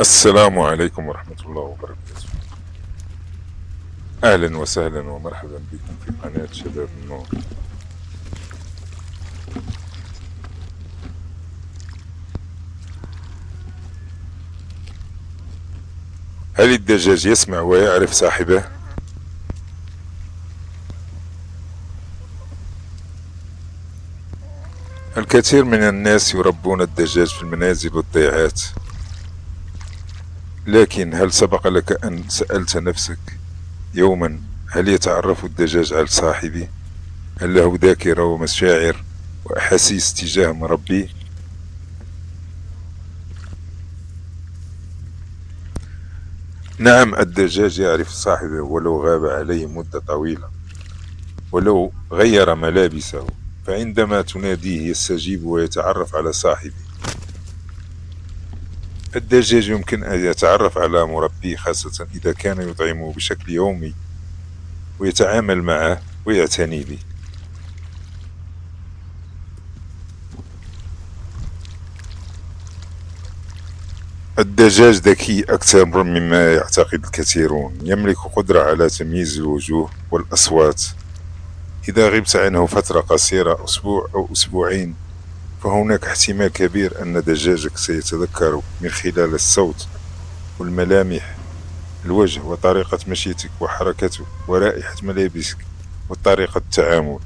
السلام عليكم ورحمة الله وبركاته. أهلا وسهلا ومرحبا بكم في قناة شباب النور. هل الدجاج يسمع ويعرف صاحبه؟ الكثير من الناس يربون الدجاج في المنازل والضيعات، لكن هل سبق لك أن سألت نفسك يوما هل يتعرف الدجاج على صاحبه؟ هل له ذاكرة ومشاعر وأحاسيس تجاه مربيه؟ نعم، الدجاج يعرف صاحبه ولو غاب عليه مدة طويلة، ولو غير ملابسه، فعندما تناديه يستجيب ويتعرف على صاحبه. الدجاج يمكن أن يتعرف على مربيه خاصة إذا كان يطعمه بشكل يومي ويتعامل معه ويعتني به. الدجاج ذكي أكثر مما يعتقد الكثيرون، يملك قدرة على تمييز الوجوه والأصوات. إذا غبت عنه فترة قصيرة، أسبوع أو أسبوعين، فهناك احتمال كبير أن دجاجك سيتذكرك من خلال الصوت والملامح، الوجه وطريقة مشيتك وحركتك ورائحة ملابسك وطريقة التعامل.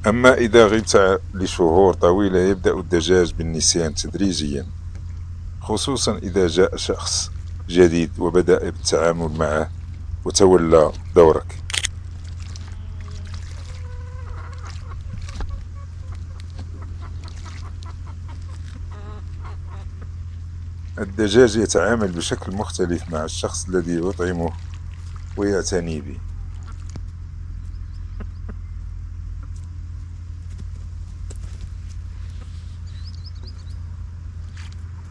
أما إذا غبت لشهور طويلة، يبدأ الدجاج بالنسيان تدريجيا، خصوصا إذا جاء شخص جديد وبدأ بالتعامل معه وتولى دورك. الدجاج يتعامل بشكل مختلف مع الشخص الذي يطعمه ويعتني به.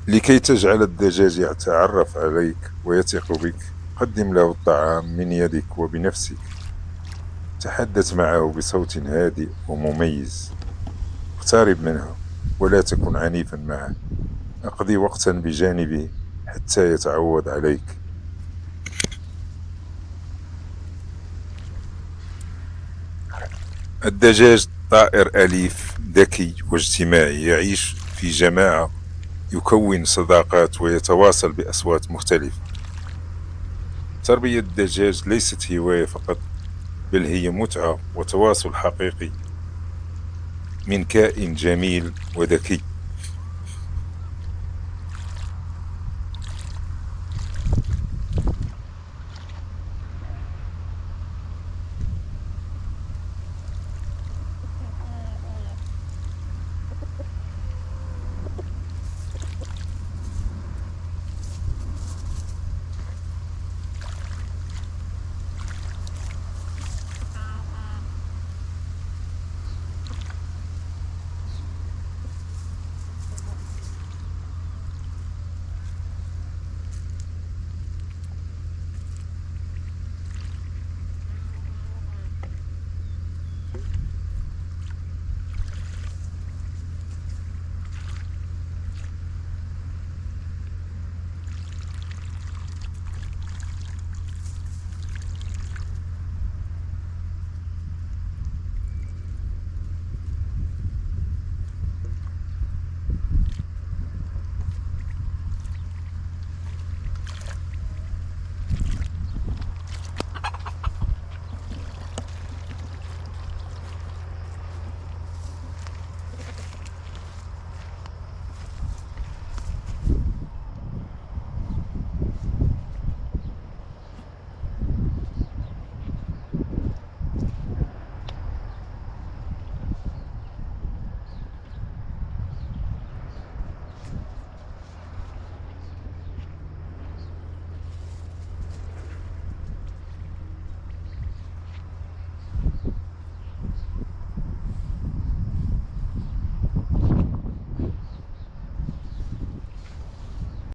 لكي تجعل الدجاج يتعرف عليك ويثق بك، قدم له الطعام من يدك وبنفسك. تحدث معه بصوت هادئ ومميز، اقترب منه ولا تكن عنيفا معه. اقضي وقتا بجانبه حتى يتعود عليك. الدجاج طائر أليف ذكي واجتماعي، يعيش في جماعة، يكون صداقات ويتواصل بأصوات مختلفة. تربية الدجاج ليست هواية فقط، بل هي متعة وتواصل حقيقي من كائن جميل وذكي.